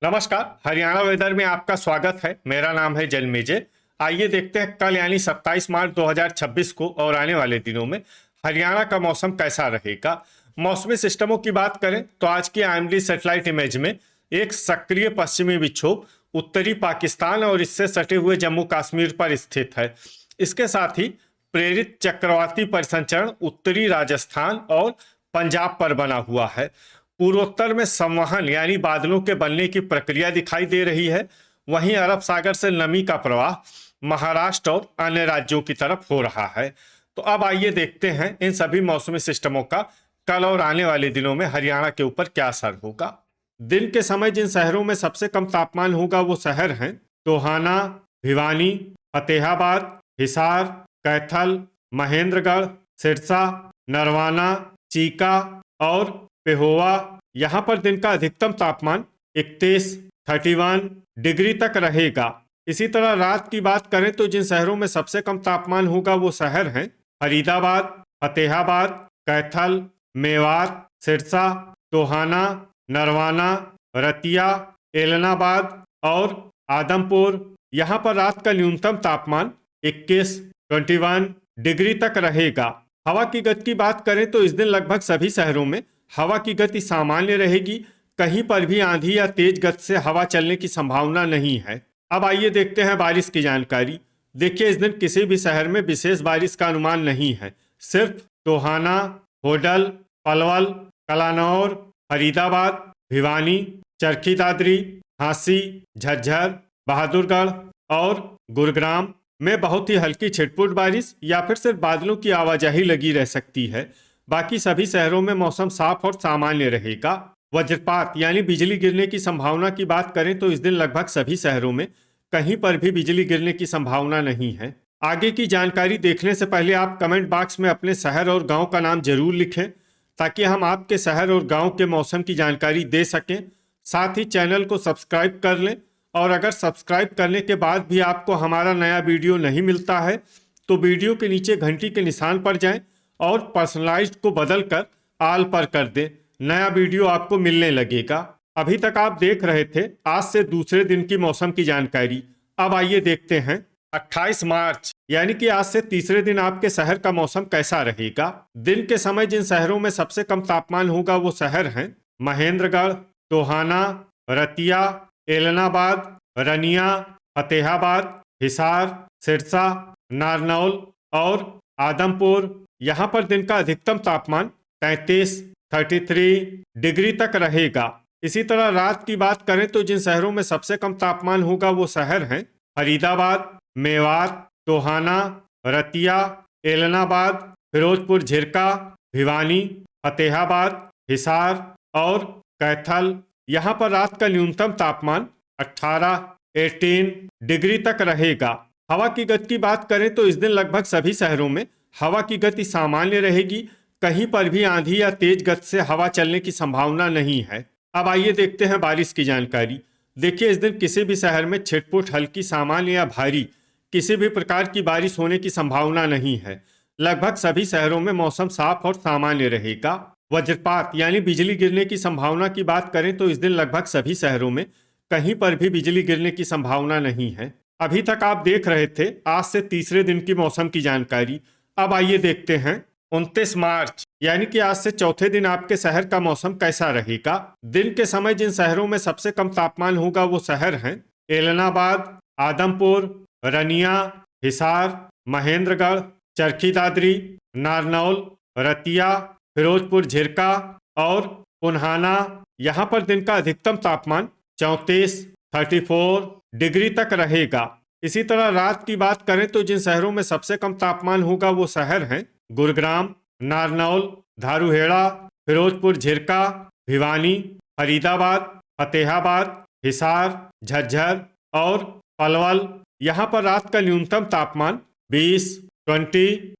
नमस्कार। हरियाणा वेदर में आपका स्वागत है। मेरा नाम है जन्मेजय। आइए देखते हैं कल यानी 27 मार्च 2026 को और आने वाले दिनों में हरियाणा का मौसम कैसा रहेगा। मौसमी सिस्टमों की बात करें तो आज की आईएमडी सैटेलाइट इमेज में एक सक्रिय पश्चिमी विक्षोभ उत्तरी पाकिस्तान और इससे सटे हुए जम्मू कश्मीर पर स्थित है। इसके साथ ही प्रेरित चक्रवाती परिसंचरण उत्तरी राजस्थान और पंजाब पर बना हुआ है। पूर्वोत्तर में संवहन यानी बादलों के बनने की प्रक्रिया दिखाई दे रही है। वहीं अरब सागर से नमी का प्रवाह महाराष्ट्र और अन्य राज्यों की तरफ हो रहा है। तो अब आइए देखते हैं इन सभी मौसमी सिस्टमों का कल और आने वाले दिनों में हरियाणा के ऊपर क्या असर होगा। दिन के समय जिन शहरों में सबसे कम तापमान होगा वो शहर हैं टोहाना, भिवानी, फतेहाबाद, हिसार, कैथल, महेंद्रगढ़, सिरसा, नरवाना, चीका और पेहोवा। यहाँ पर दिन का अधिकतम तापमान 31 डिग्री तक रहेगा। इसी तरह रात की बात करें तो जिन शहरों में सबसे कम तापमान होगा वो शहर हैं फरीदाबाद, फतेहाबाद, कैथल, मेवात, सिरसा, टोहाना, नरवाना, रतिया, एलनाबाद और आदमपुर। यहाँ पर रात का न्यूनतम तापमान 21 डिग्री तक रहेगा। हवा की गति की बात करें तो इस दिन लगभग सभी शहरों में हवा की गति सामान्य रहेगी। कहीं पर भी आंधी या तेज गति से हवा चलने की संभावना नहीं है। अब आइए देखते हैं बारिश की जानकारी। देखिए, इस दिन किसी भी शहर में विशेष बारिश का अनुमान नहीं है। सिर्फ टोहाना, होडल, पलवल, कलानौर, फरीदाबाद, भिवानी, चरखी दादरी, झांसी, झज्जर, बहादुरगढ़ और गुरुग्राम में बहुत ही हल्की छिटपुट बारिश या फिर सिर्फ बादलों की आवाजाही लगी रह सकती है। बाकी सभी शहरों में मौसम साफ और सामान्य रहेगा। वज्रपात यानी बिजली गिरने की संभावना की बात करें तो इस दिन लगभग सभी शहरों में कहीं पर भी बिजली गिरने की संभावना नहीं है। आगे की जानकारी देखने से पहले आप कमेंट बॉक्स में अपने शहर और गांव का नाम जरूर लिखें ताकि हम आपके शहर और गांव के मौसम की जानकारी दे सकें। साथ ही चैनल को सब्सक्राइब कर लें और अगर सब्सक्राइब करने के बाद भी आपको हमारा नया वीडियो नहीं मिलता है तो वीडियो के नीचे घंटी के निशान पर जाएं और पर्सनलाइज्ड को बदलकर आल पर कर दें। नया वीडियो आपको मिलने लगेगा। अभी तक आप देख रहे थे आज से दूसरे दिन की मौसम की जानकारी। अब आइए देखते हैं 28 मार्च यानी कि आज से तीसरे दिन आपके शहर का मौसम कैसा रहेगा। दिन के समय जिन शहरों में सबसे कम तापमान होगा वो शहर हैं महेंद्रगढ़, टोहाना, रतिया, एलनाबाद, रनिया, फतेहाबाद, हिसार, सिरसा, नारनौल और आदमपुर। यहाँ पर दिन का अधिकतम तापमान 33 डिग्री तक रहेगा। इसी तरह रात की बात करें तो जिन शहरों में सबसे कम तापमान होगा वो शहर हैं फरीदाबाद, मेवात, टोहाना, रतिया, एलनाबाद, फिरोजपुर झिरका, भिवानी, फतेहाबाद, हिसार और कैथल। यहाँ पर रात का न्यूनतम तापमान 18 डिग्री तक रहेगा। हवा की गति की बात करें तो इस दिन लगभग सभी शहरों में हवा की गति सामान्य रहेगी। कहीं पर भी आंधी या तेज गति से हवा चलने की संभावना नहीं है। अब आइए देखते हैं बारिश की जानकारी। देखिए, इस दिन किसी भी शहर में छिटपुट हल्की, सामान्य या भारी किसी भी प्रकार की बारिश होने की संभावना नहीं है। लगभग सभी शहरों में मौसम साफ और सामान्य रहेगा। वज्रपात यानी बिजली गिरने की संभावना की बात करें तो इस दिन लगभग सभी शहरों में कहीं पर भी बिजली गिरने की संभावना नहीं है। अभी तक आप देख रहे थे आज से तीसरे दिन की मौसम की जानकारी। अब आइए देखते हैं 29 मार्च यानी कि आज से चौथे दिन आपके शहर का मौसम कैसा रहेगा। दिन के समय जिन शहरों में सबसे कम तापमान होगा वो शहर हैं एलनाबाद, आदमपुर, रनिया, हिसार, महेंद्रगढ़, चरखी दादरी, नारनौल, रतिया, फिरोजपुर झिरका और पुन्हाना। यहाँ पर दिन का अधिकतम तापमान 34 डिग्री तक रहेगा। इसी तरह रात की बात करें तो जिन शहरों में सबसे कम तापमान होगा वो शहर हैं गुरुग्राम, नारनौल, धारूहेड़ा, फिरोजपुर झिरका, भिवानी, फरीदाबाद, फतेहाबाद, हिसार, झज्जर और पलवल। यहाँ पर रात का न्यूनतम तापमान 20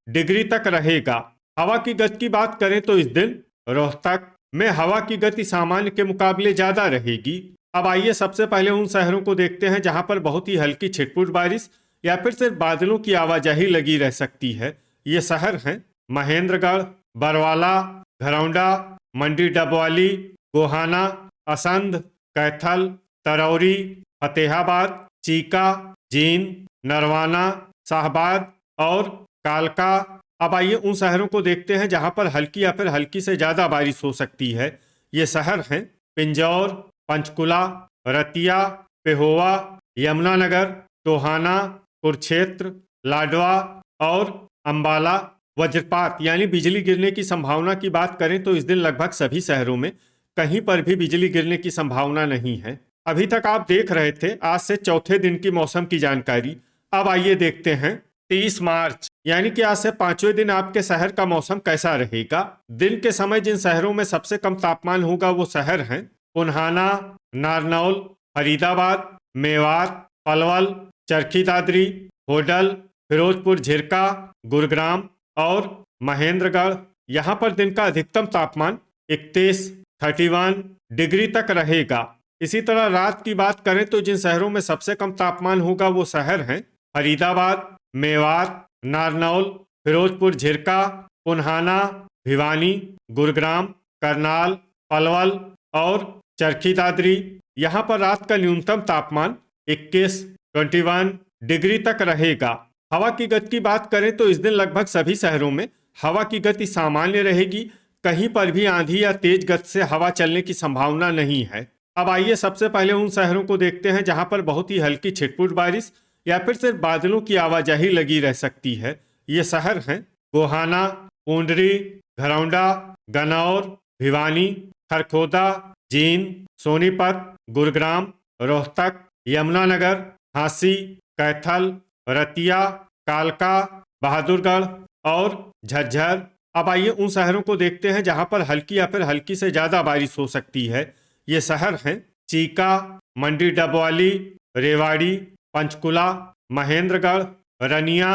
डिग्री तक रहेगा। हवा की गति की बात करें तो इस दिन रोहतक में हवा की गति सामान्य के मुकाबले ज्यादा रहेगी। अब आइए सबसे पहले उन शहरों को देखते हैं जहां पर बहुत ही हल्की छिटपुट बारिश या फिर सिर्फ बादलों की आवाजाही लगी रह सकती है। ये शहर हैं महेंद्रगढ़, बरवाला, घरौंडा, मंडी डबवाली, गोहाना, असंध, कैथल, तरौरी, फतेहाबाद, चीका, जींद, नरवाना, शाहबाद और कालका। अब आइए उन शहरों को देखते हैं जहां पर हल्की या फिर हल्की से ज्यादा बारिश हो सकती है। ये शहर हैं पिंजौर, पंचकुला, रतिया, पेहोवा, यमुनानगर, टोहाना, कुरुक्षेत्र, लाडवा और अंबाला। वज्रपात यानी बिजली गिरने की संभावना की बात करें तो इस दिन लगभग सभी शहरों में कहीं पर भी बिजली गिरने की संभावना नहीं है। अभी तक आप देख रहे थे आज से चौथे दिन की मौसम की जानकारी। अब आइए देखते हैं 30 मार्च यानी कि आज से पांचवें दिन आपके शहर का मौसम कैसा रहेगा। दिन के समय जिन शहरों में सबसे कम तापमान होगा वो शहर हैं पुन्हाना, नारनौल, फरीदाबाद, मेवात, पलवल, चरखी दादरी, होडल, फिरोजपुर झिरका, गुरुग्राम और महेंद्रगढ़। यहाँ पर दिन का अधिकतम तापमान 31 डिग्री तक रहेगा। इसी तरह रात की बात करें तो जिन शहरों में सबसे कम तापमान होगा वो शहर हैं फरीदाबाद, मेवात, नारनौल, फिरोजपुर झिरका, पुन्हाना, भिवानी, गुरुग्राम, करनाल, पलवल और चरखी दादरी। यहाँ पर रात का न्यूनतम तापमान 21 डिग्री तक रहेगा। हवा की गति की बात करें तो इस दिन लगभग सभी शहरों में हवा की गति सामान्य रहेगी। कहीं पर भी आंधी या तेज गति से हवा चलने की संभावना नहीं है। अब आइए सबसे पहले उन शहरों को देखते हैं जहां पर बहुत ही हल्की छिटपुट बारिश या फिर सिर्फ बादलों की आवाजाही लगी रह सकती है। ये शहर हैं गोहाना, पूंडरी, घरौंडा, गन्नौर, भिवानी, खरखोदा, जींद, सोनीपत, गुरुग्राम, रोहतक, यमुनानगर, झांसी, कैथल, रतिया, कालका, बहादुरगढ़ और झज्जर। अब आइए उन शहरों को देखते हैं जहां पर हल्की या फिर हल्की से ज्यादा बारिश हो सकती है। ये शहर हैं चीका, मंडी डबवाली, रेवाड़ी, पंचकुला, महेंद्रगढ़, रनिया,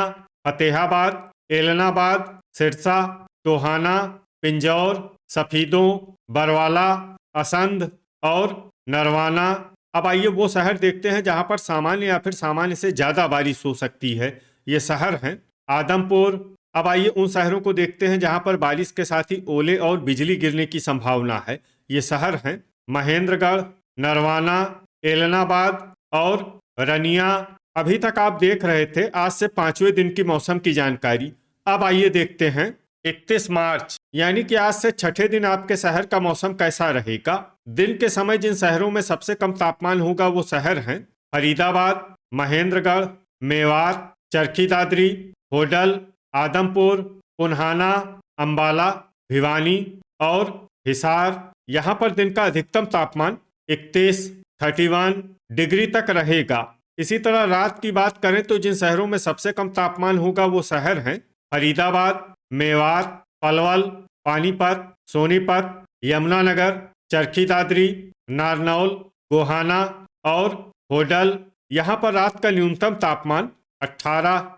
फतेहाबाद, एलनाबाद, सिरसा, टोहाना, पिंजौर, सफीदों, बरवाला, असंध और नरवाना। अब आइए वो शहर देखते हैं जहां पर सामान्य या फिर सामान्य से ज्यादा बारिश हो सकती है। ये शहर हैं आदमपुर। अब आइए उन शहरों को देखते हैं जहां पर बारिश के साथ ही ओले और बिजली गिरने की संभावना है। ये शहर हैं महेंद्रगढ़, नरवाना, एलनाबाद और रनिया। अभी तक आप देख रहे थे आज से पांचवें दिन की मौसम की जानकारी। अब आइए देखते हैं 31 मार्च यानी कि आज से छठे दिन आपके शहर का मौसम कैसा रहेगा। दिन के समय जिन शहरों में सबसे कम तापमान होगा वो शहर हैं फरीदाबाद, महेंद्रगढ़, मेवात, चरखी दादरी, होडल, आदमपुर, पुन्हाना, अंबाला, भिवानी और हिसार। यहाँ पर दिन का अधिकतम तापमान 31 डिग्री तक रहेगा। इसी तरह रात की बात करें तो जिन शहरों में सबसे कम तापमान होगा वो शहर हैं फरीदाबाद, मेवात, पलवल, पानीपत, सोनीपत, यमुनानगर, चरखी दादरी, नारनौल, गोहाना और होडल। यहाँ पर रात का न्यूनतम तापमान 18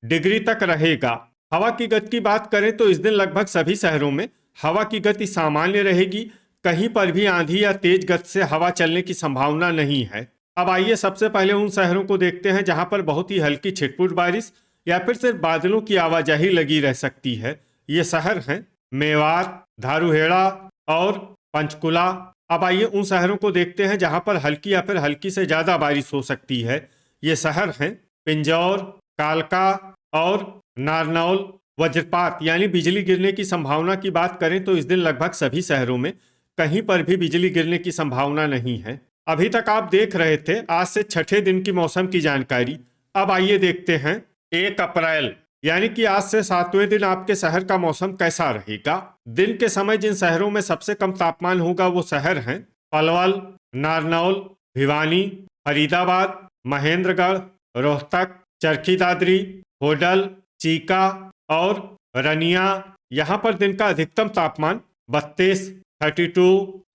डिग्री तक रहेगा। हवा की गति की बात करें तो इस दिन लगभग सभी शहरों में हवा की गति सामान्य रहेगी। कहीं पर भी आंधी या तेज गति से हवा चलने की संभावना नहीं है। अब आइए सबसे पहले उन शहरों को देखते हैं जहां पर बहुत ही हल्की छिटपुट बारिश या फिर सिर्फ बादलों की आवाजाही लगी रह सकती है। ये शहर हैं मेवात, धारूहेड़ा और पंचकुला। अब आइए उन शहरों को देखते हैं जहां पर हल्की या फिर हल्की से ज्यादा बारिश हो सकती है। ये शहर हैं पिंजौर, कालका और नारनौल। वज्रपात यानी बिजली गिरने की संभावना की बात करें तो इस दिन लगभग सभी शहरों में कहीं पर भी बिजली गिरने की संभावना नहीं है। अभी तक आप देख रहे थे आज से छठे दिन की मौसम की जानकारी। अब आइए देखते हैं 1 अप्रैल यानी कि आज से सातवें दिन आपके शहर का मौसम कैसा रहेगा। दिन के समय जिन शहरों में सबसे कम तापमान होगा वो शहर हैं पलवल, नारनौल, भिवानी, फरीदाबाद, महेंद्रगढ़, रोहतक, चरखी दादरी, होडल, चीका और रनिया। यहाँ पर दिन का अधिकतम तापमान 32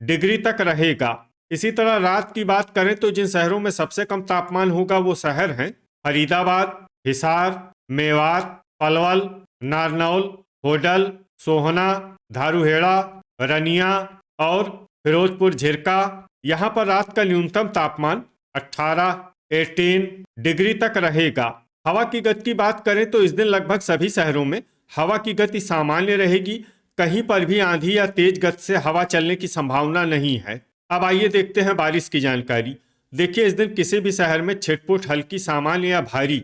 डिग्री तक रहेगा। इसी तरह रात की बात करें तो जिन शहरों में सबसे कम तापमान होगा वो शहर हैं फरीदाबाद, हिसार, मेवात, पलवल, नारनौल, होडल, सोहना, धारूहेड़ा, रनिया और फिरोजपुर झिरका। यहाँ पर रात का न्यूनतम तापमान 18 डिग्री तक रहेगा। हवा की गति की बात करें तो इस दिन लगभग सभी शहरों में हवा की गति सामान्य रहेगी। कहीं पर भी आंधी या तेज गति से हवा चलने की संभावना नहीं है। अब आइए देखते हैं बारिश की जानकारी। देखिए, इस दिन किसी भी शहर में छिटपुट हल्की सामान्य या भारी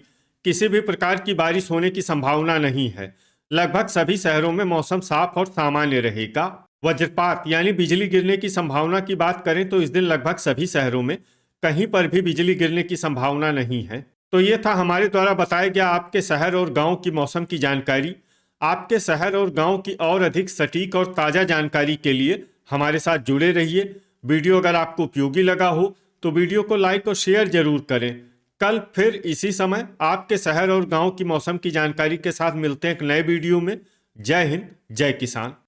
किसी भी प्रकार की बारिश होने की संभावना नहीं है। लगभग सभी शहरों में मौसम साफ और सामान्य रहेगा। वज्रपात यानी बिजली गिरने की संभावना की बात करें तो इस दिन लगभग सभी शहरों में कहीं पर भी बिजली गिरने की संभावना नहीं है। तो ये था हमारे द्वारा बताया गया आपके शहर और गांव की मौसम की जानकारी। आपके शहर और गांव की और अधिक सटीक और ताज़ा जानकारी के लिए हमारे साथ जुड़े रहिए। वीडियो अगर आपको उपयोगी लगा हो तो वीडियो को लाइक और शेयर जरूर करें। कल फिर इसी समय आपके शहर और गांव की मौसम की जानकारी के साथ मिलते हैं एक नए वीडियो में। जय हिंद, जय किसान।